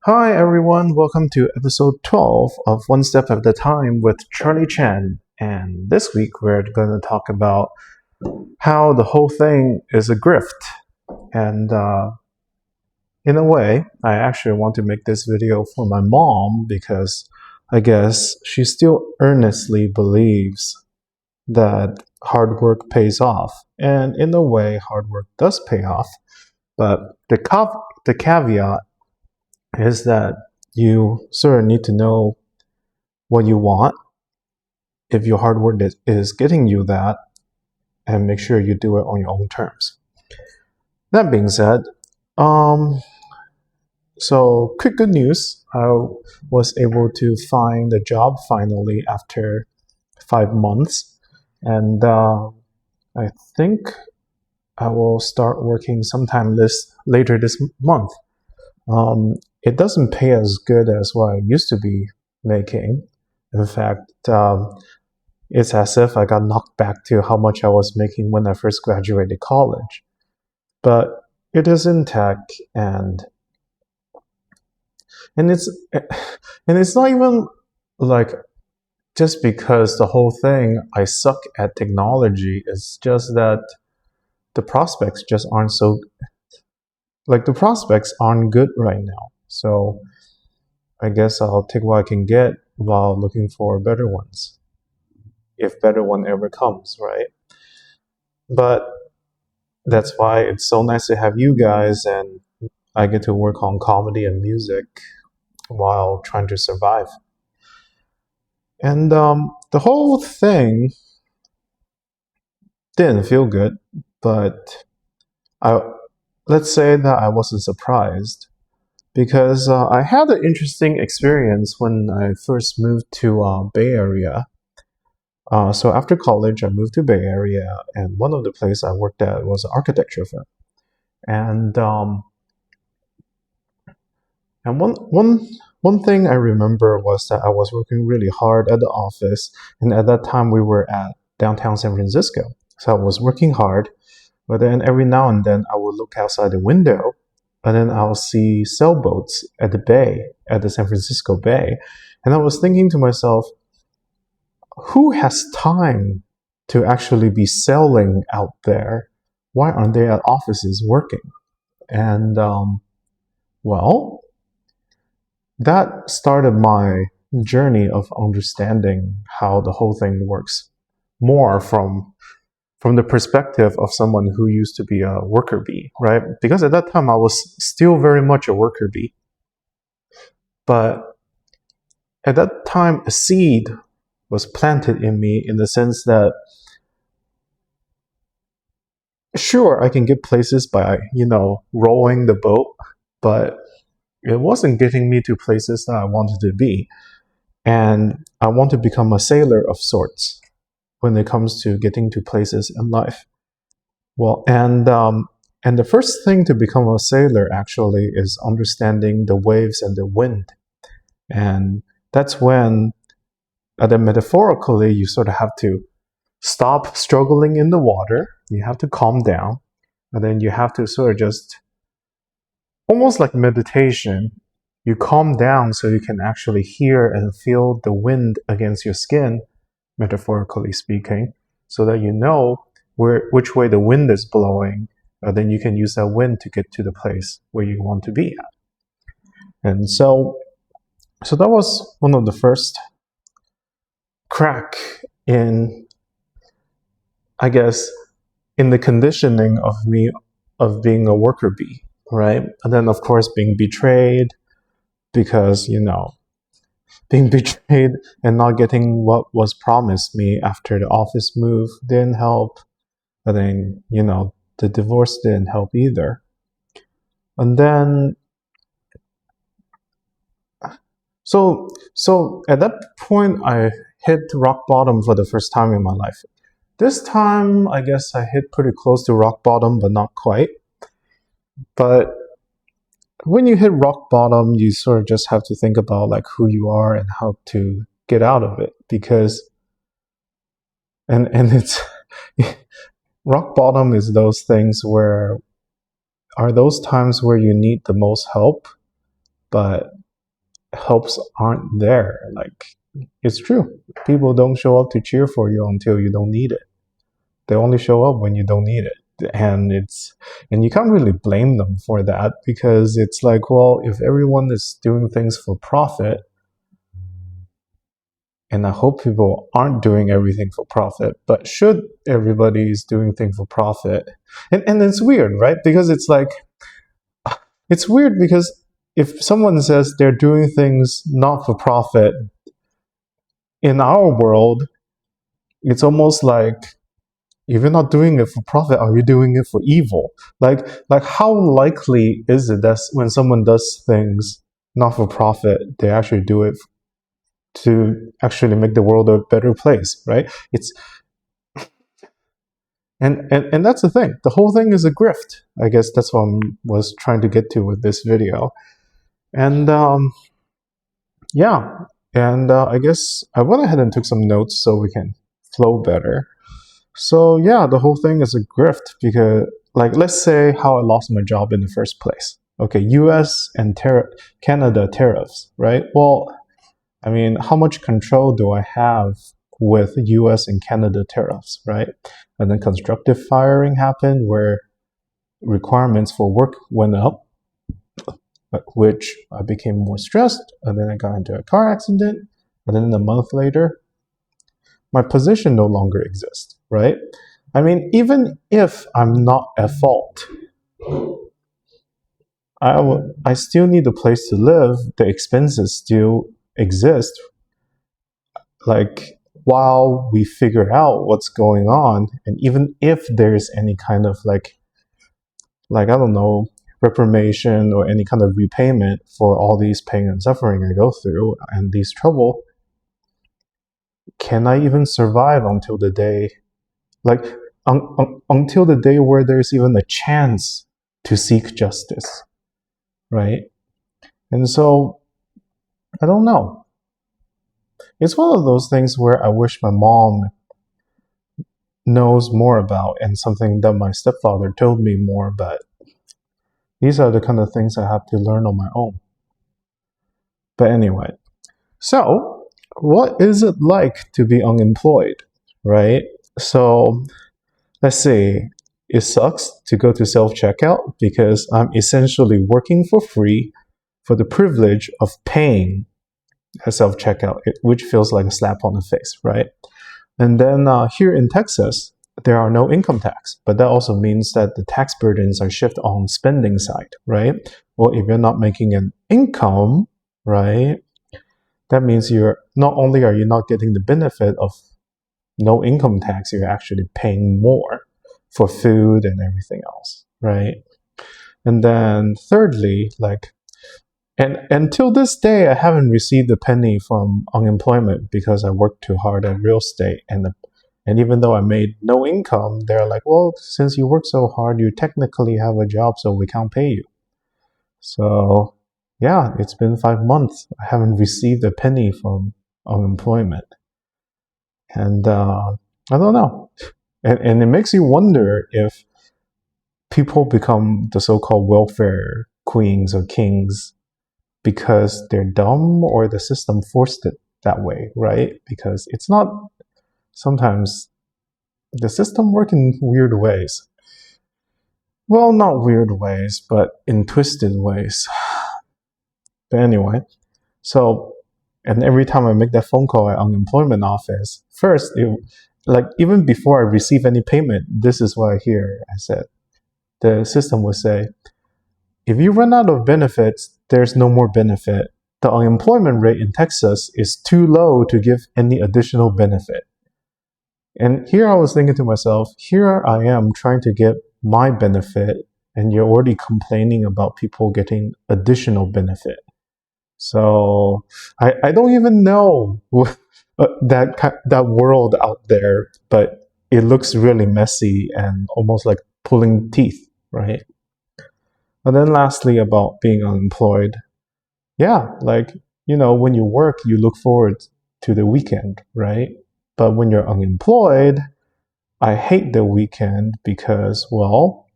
Hi everyone, welcome to episode 12 of One Step at a Time with Charlie Chen. And this week we're going to talk about how the whole thing is a grift. And in a way, I actually want to make this video for my mom because I guess she still earnestly believes that hard work pays off. And in a way, hard work does pay off. But the caveat is that you sort of need to know what you want if your hard work is getting you that, and make sure you do it on your own terms. That being said, so quick good news, I was able to find a job finally after 5 months, and I think I will start working sometime later this month. It doesn't pay as good as what I used to be making. In fact, it's as if I got knocked back to how much I was making when I first graduated college. But it is in tech, and it's not even like just because the whole thing I suck at technology. It's just that the prospects just aren't so the prospects aren't good right now. So I guess I'll take what I can get while looking for better ones, if better one ever comes, right? But that's why it's so nice to have you guys, and I get to work on comedy and music while trying to survive. And the whole thing didn't feel good, but I let's say that I wasn't surprised because I had an interesting experience when I first moved to Bay Area. So after college, I moved to Bay Area, and one of the places I worked at was an architecture firm. And one thing I remember was that I was working really hard at the office, and at that time we were at downtown San Francisco. So I was working hard, but then every now and then I would look outside the window, and then I'll see sailboats at the bay, at the San Francisco Bay, and I was thinking to myself, who has time to actually be sailing out there? Why aren't they at offices working? And well, that started my journey of understanding how the whole thing works more from the perspective of someone who used to be a worker bee, right? Because at that time I was still very much a worker bee. But at that time, a seed was planted in me in the sense that, sure, I can get places by, rowing the boat, but it wasn't getting me to places that I wanted to be. And I want to become a sailor of sorts when it comes to getting to places in life. Well, and the first thing to become a sailor actually is understanding the waves and the wind. And that's when, then metaphorically, you sort of have to stop struggling in the water. You have to calm down. And then you have to sort of just, almost like meditation, you calm down so you can actually hear and feel the wind against your skin, metaphorically speaking, so that you know which way the wind is blowing. Then you can use that wind to get to the place where you want to be at. And so that was one of the first crack in, I guess, in the conditioning of me of being a worker bee, right? And then, of course, being betrayed because, being betrayed and not getting what was promised me after the office move didn't help. But then, the divorce didn't help either. And then, so at that point, I hit rock bottom for the first time in my life. This time, I guess I hit pretty close to rock bottom, but not quite. But when you hit rock bottom, you sort of just have to think about like who you are and how to get out of it. Because, and it's, rock bottom is those things where, are those times where you need the most help but hopes aren't there. Like, it's true. People don't show up to cheer for you until you don't need it. They only show up when you don't need it. And you can't really blame them for that, because it's like, well, if everyone is doing things for profit, and I hope people aren't doing everything for profit, but should everybody is doing things for profit? And it's weird, right? Because it's like, it's weird because if someone says they're doing things not for profit, in our world, it's almost like, if you're not doing it for profit, are you doing it for evil? Like how likely is it that when someone does things not for profit, they actually do it to actually make the world a better place, right? It's and that's the thing. The whole thing is a grift. I guess that's what I was trying to get to with this video. And yeah, and I guess I went ahead and took some notes so we can flow better. So yeah, the whole thing is a grift because, like, let's say how I lost my job in the first place. Okay, U.S. and Canada tariffs, right? Well, I mean, how much control do I have with U.S. and Canada tariffs, right? And then constructive firing happened, where requirements for work went up, which I became more stressed, and then I got into a car accident, and then a month later, my position no longer exists, right? I mean, even if I'm not at fault, I still need a place to live. The expenses still exist. Like, while we figure out what's going on, and even if there's any kind of like I don't know, reparation or any kind of repayment for all these pain and suffering I go through and these trouble, can I even survive until the day, like until the day where there's even a chance to seek justice, right? And so, I don't know. It's one of those things where I wish my mom knows more about, and something that my stepfather told me more, but these are the kind of things I have to learn on my own. But anyway, so what is it like to be unemployed, right? So let's see, it sucks to go to self-checkout because I'm essentially working for free for the privilege of paying a self-checkout, which feels like a slap on the face, right? And then here in Texas, there are no income tax, but that also means that the tax burdens are shifted on spending side, right? Well, if you're not making an income, right, that means you're not only are you not getting the benefit of no income tax, you're actually paying more for food and everything else, right? And then thirdly, like, and until this day, I haven't received a penny from unemployment because I worked too hard at real estate. And even though I made no income, they're like, well, since you work so hard, you technically have a job, so we can't pay you. So yeah, it's been 5 months. I haven't received a penny from unemployment. And I don't know. And it makes you wonder if people become the so-called welfare queens or kings because they're dumb or the system forced it that way, right? Because it's not, sometimes the system works in weird ways. Well, not weird ways, but in twisted ways. But anyway, so, and every time I make that phone call at unemployment office, first, like even before I receive any payment, this is what I hear. I said, the system would say, if you run out of benefits, there's no more benefit. The unemployment rate in Texas is too low to give any additional benefit. And here I was thinking to myself, here I am trying to get my benefit, and you're already complaining about people getting additional benefit. So I don't even know that world out there, but it looks really messy and almost like pulling teeth, right? And then lastly, about being unemployed. Yeah, like, when you work, you look forward to the weekend, right? But when you're unemployed, I hate the weekend because, well,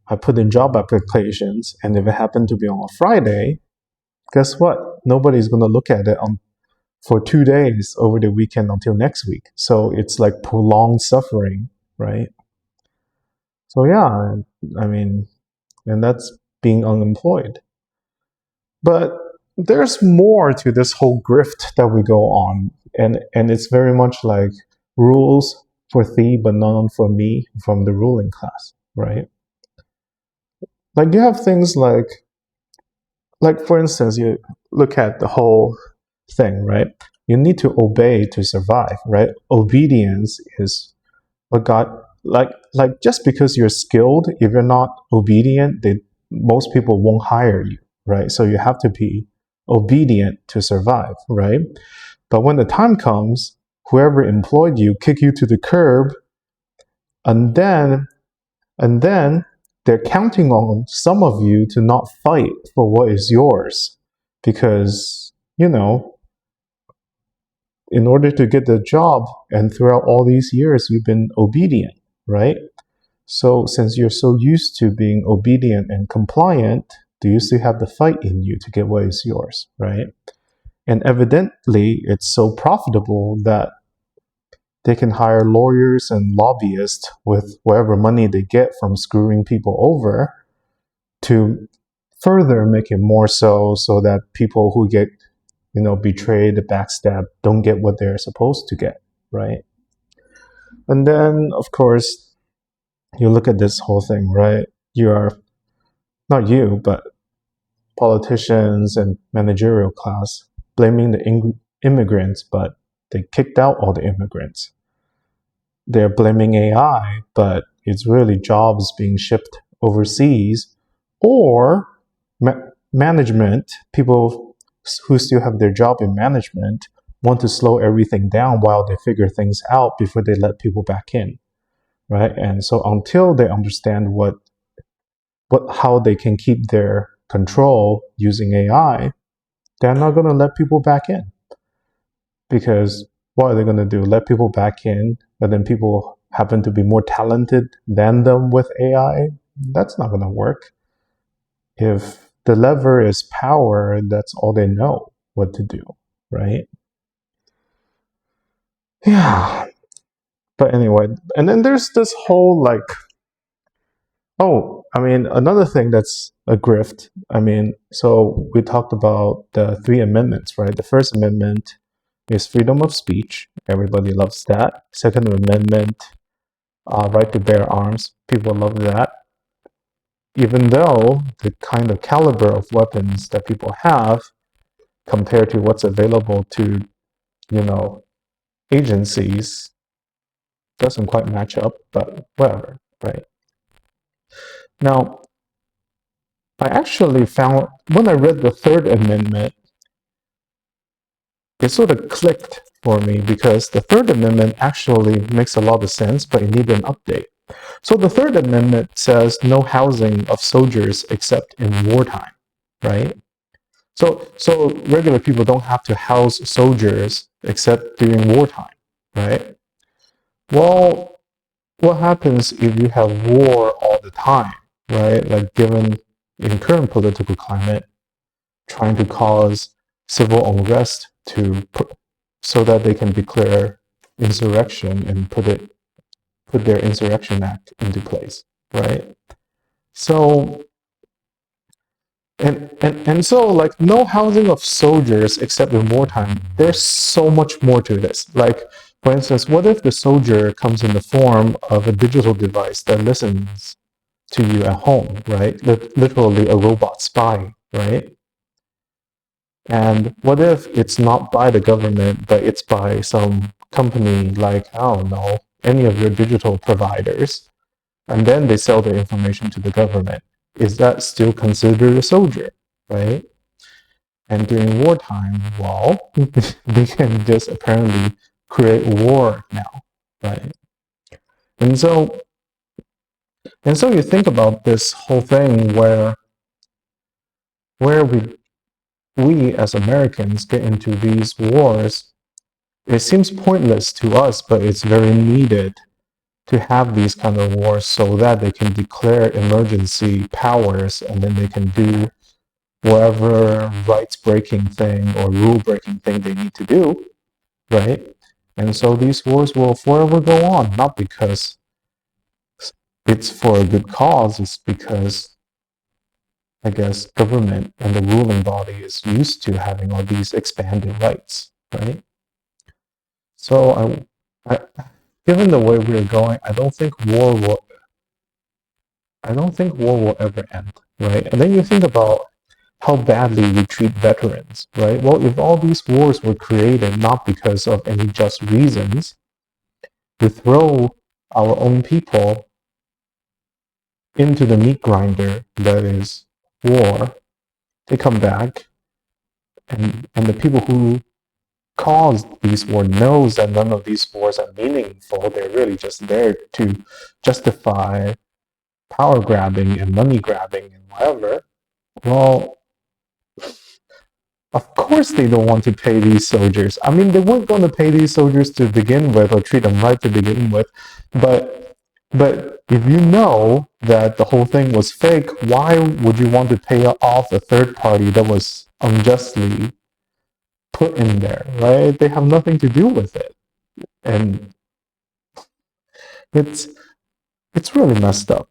I put in job applications, and if it happened to be on a Friday, guess what? Nobody's going to look at it for 2 days over the weekend until next week. So it's like prolonged suffering, right? So yeah, I mean, and that's being unemployed. But there's more to this whole grift that we go on, and it's very much like rules for thee but none for me from the ruling class, right? Like you have things like for instance, you look at the whole thing, right? You need to obey to survive, right? Obedience is what God like just because you're skilled, if you're not obedient, most people won't hire you, right? So you have to be obedient to survive, right? But when the time comes, whoever employed you kick you to the curb, and then they're counting on some of you to not fight for what is yours because, in order to get the job and throughout all these years, you've been obedient, right? So since you're so used to being obedient and compliant, do you still have the fight in you to get what is yours, right? And evidently, it's so profitable that they can hire lawyers and lobbyists with whatever money they get from screwing people over to further make it more so that people who get, betrayed, backstabbed, don't get what they're supposed to get, right? And then, of course, you look at this whole thing, right? You are, not you, but politicians and managerial class blaming the immigrants, but they kicked out all the immigrants. They're blaming AI, but it's really jobs being shipped overseas, or management, people who still have their job in management want to slow everything down while they figure things out before they let people back in, right? And so until they understand how they can keep their control using AI, they're not going to let people back in. Because what are they going to do? Let people back in, but then people happen to be more talented than them with AI? That's not going to work. If the lever is power, that's all they know what to do, right? Yeah. But anyway, and then there's this whole another thing that's a grift. So we talked about the 3 amendments, right? The First Amendment is freedom of speech. Everybody loves that. Second Amendment, right to bear arms. People love that. Even though the kind of caliber of weapons that people have compared to what's available to, agencies doesn't quite match up, but whatever, right? Now, I actually found, when I read the Third Amendment, it sort of clicked for me because the Third Amendment actually makes a lot of sense, but it needed an update. So the Third Amendment says no housing of soldiers except in wartime, right? So regular people don't have to house soldiers except during wartime, right? Well, what happens if you have war all the time, right? Like given in current political climate, trying to cause civil unrest so that they can declare insurrection and put their insurrection act into place, right? So and so no housing of soldiers except in wartime. There's so much more to this. Like for instance, what if the soldier comes in the form of a digital device that listens to you at home, right? Literally a robot spy, right? And what if it's not by the government, but it's by some company like, I don't know, any of your digital providers, and then they sell the information to the government? Is that still considered a soldier, right? And during wartime, well, they can just apparently create war now, right? And so you think about this whole thing where we as Americans get into these wars. It seems pointless to us, but it's very needed to have these kind of wars so that they can declare emergency powers and then they can do whatever rights breaking thing or rule breaking thing they need to do, right? And so these wars will forever go on, not because it's for a good cause, it's because I guess government and the ruling body is used to having all these expanded rights, right? So given the way we're going, I don't think war will ever end, right? And then you think about how badly we treat veterans, right? Well, if all these wars were created not because of any just reasons, we throw our own people into the meat grinder that is war. They come back, and the people who caused these wars knows that none of these wars are meaningful. They're really just there to justify power grabbing and money grabbing and whatever. Well, of course they don't want to pay these soldiers. I mean, they weren't going to pay these soldiers to begin with or treat them right to begin with. But if you know that the whole thing was fake, why would you want to pay off a third party that was unjustly put in there, right? They have nothing to do with it. And it's really messed up.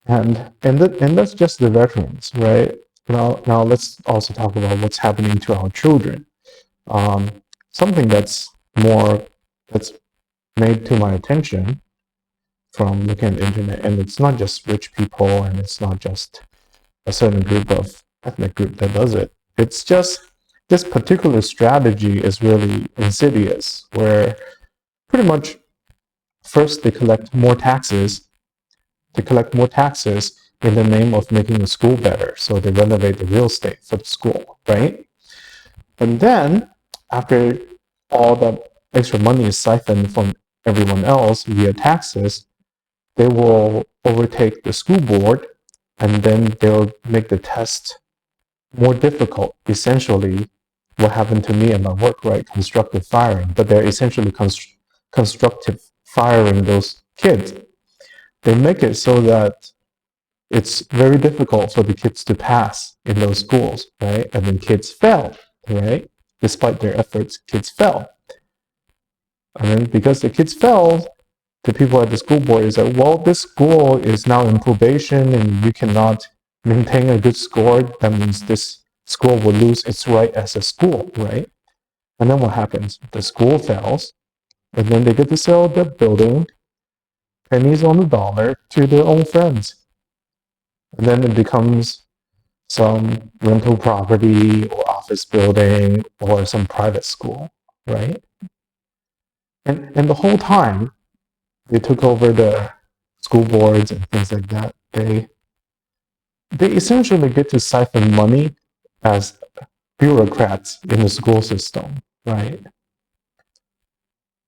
And that's just the veterans, right? Now let's also talk about what's happening to our children. Something that's made to my attention from looking at the internet, and it's not just rich people, and it's not just a certain group of ethnic group that does it. It's just this particular strategy is really insidious, where pretty much first they collect more taxes in the name of making the school better. So they renovate the real estate for the school, right? And then after all that extra money is siphoned from everyone else via taxes, they will overtake the school board, and then they'll make the test more difficult. Essentially, what happened to me at my work, right? Constructive firing. But they're essentially constructive firing those kids. They make it so that it's very difficult for the kids to pass in those schools, right? And then kids fail, right? Despite their efforts, kids fail. And then because the kids failed, the people at the school board is like, well, this school is now in probation and you cannot maintain a good score. That means this school will lose its right as a school, right? And then what happens? The school fails, and then they get to sell the building, pennies on the dollar, to their own friends. And then it becomes some rental property or office building or some private school, right? And the whole time they took over the school boards and things like that, they essentially get to siphon money as bureaucrats in the school system, right?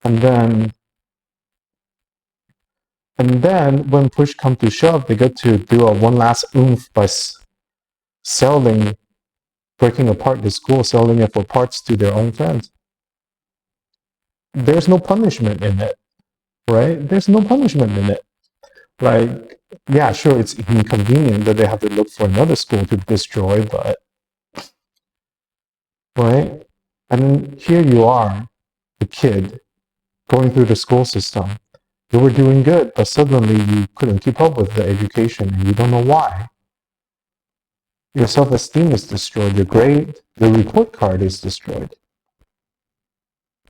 And then when push comes to shove, they get to do a one last oomph by breaking apart the school, selling it for parts to their own friends. There's no punishment in it, right? There's no punishment in it. Like, yeah, sure, it's inconvenient that they have to look for another school to destroy, but, right? And here you are, a kid, going through the school system. You were doing good, but suddenly you couldn't keep up with the education and you don't know why. Your self-esteem is destroyed, your grade, the report card is destroyed.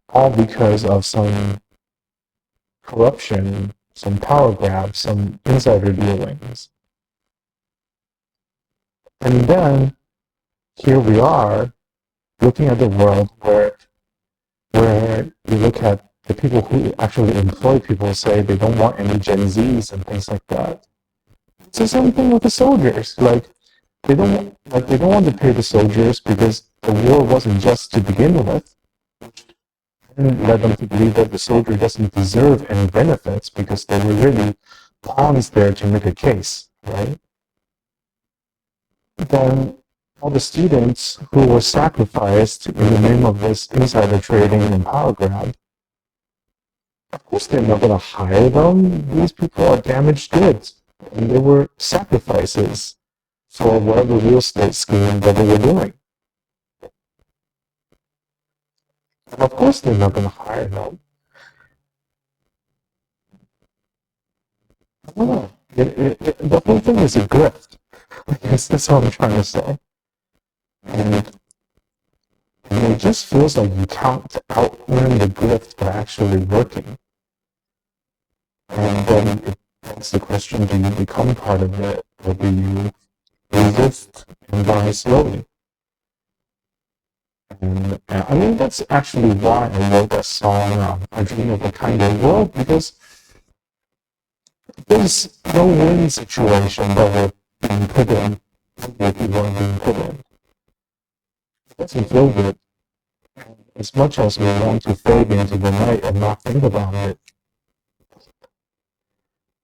All because of some corruption, some power grab, some insider dealings. And then here we are looking at the world where you look at the people who actually employ people say they don't want any Gen Zs and things like that. It's the same thing with the soldiers. Like they don't want to pay the soldiers because the war wasn't just to begin with. And led them to believe that the soldier doesn't deserve any benefits because they were really pawns there to make a case, right? Then all the students who were sacrificed in the name of this insider trading and power grab, Of course, they're not going to hire them. These people are damaged goods, and they were sacrifices for whatever real estate scheme that they were doing. And of course, they're not going to hire them. I don't know. The whole thing is a grift. I guess that's what I'm trying to say. And, and it just feels like you can't outrun the grift by actually working. And then it begs the question, do you become part of it, or do you resist and die slowly? And I mean, that's actually why I wrote that song, I Dream of a Kinder World, because there's no win situation that we're being put in, that people are being put in. It doesn't feel good. As much as we want to fade into the night and not think about it,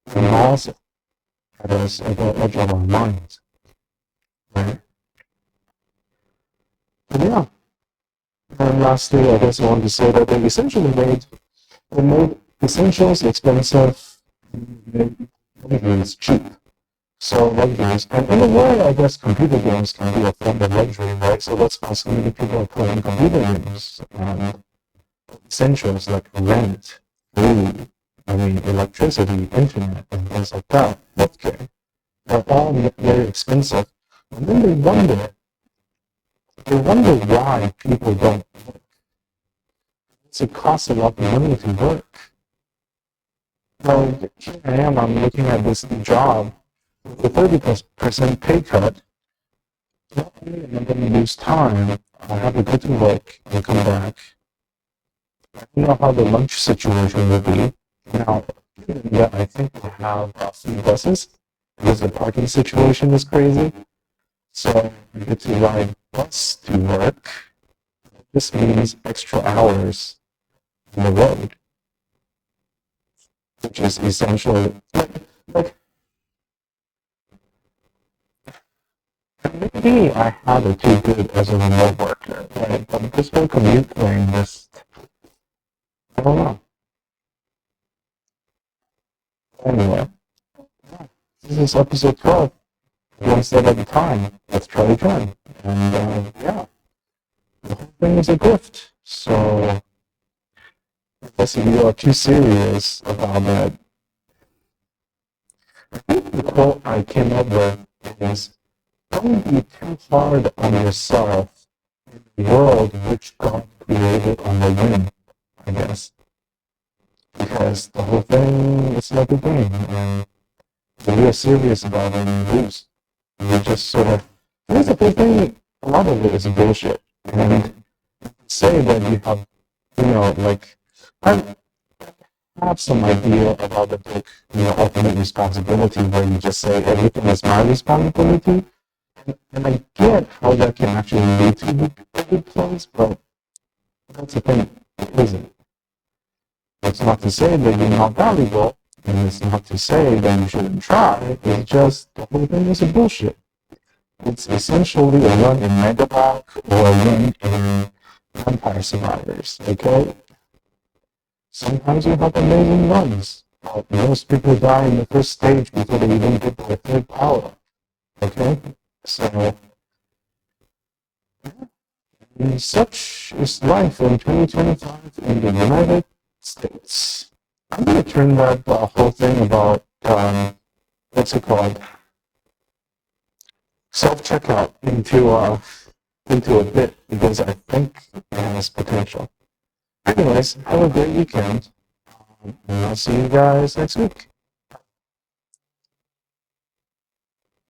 it gnaws at us at the edge of our minds. Right? But yeah. And lastly, I guess I want to say that they essentially made essentials expensive, made luxuries cheap. So luxuries, and in a way, I guess computer games can be a form of luxury, right? So that's why so many people are playing computer games. And essentials like rent, food, I mean electricity, internet, and things like that, healthcare, they're all very expensive. And then they wonder why people don't work. It costs a lot of money to work. So here I am, I'm looking at this job with a 30% pay cut. Not only am I going to lose time, I have to go to work and come back. I don't know how the lunch situation will be. Now, yeah, I think we have free buses because the parking situation is crazy. So I get to ride bus to work. This means extra hours on the road, which is essentially like maybe I have it too good as a remote worker, right? But this whole commute thing, just I don't know. Anyway, this is episode 12. One step at a time. That's Charlie Chen, and yeah, the whole thing is a grift. So I guess if you are too serious about that, I think the quote I came up with is, don't be too hard on yourself in a world which God created on the whim, I guess. Because the whole thing is like a game, and if you're serious about it, you lose. You just sort of, here's the whole thing, a lot of it is bullshit. And say that you have, like, I have some idea about the book, ultimate responsibility, where you just say everything is my responsibility. And I get how that can actually lead to a good place, but that's the thing, it isn't. It's not to say that you're not valuable, and it's not to say that you shouldn't try, it's just the whole thing is a bullshit. It's essentially a run in Megablock or a run in Vampire Survivors, okay? Sometimes you have amazing runs. Most people die in the first stage before they even get their third power, okay? So, such is life in 2025 in the United States. I'm going to turn that whole thing about, what's it called? Self-checkout into a bit because I think it has potential. Anyways, have a great weekend, and I'll see you guys next week.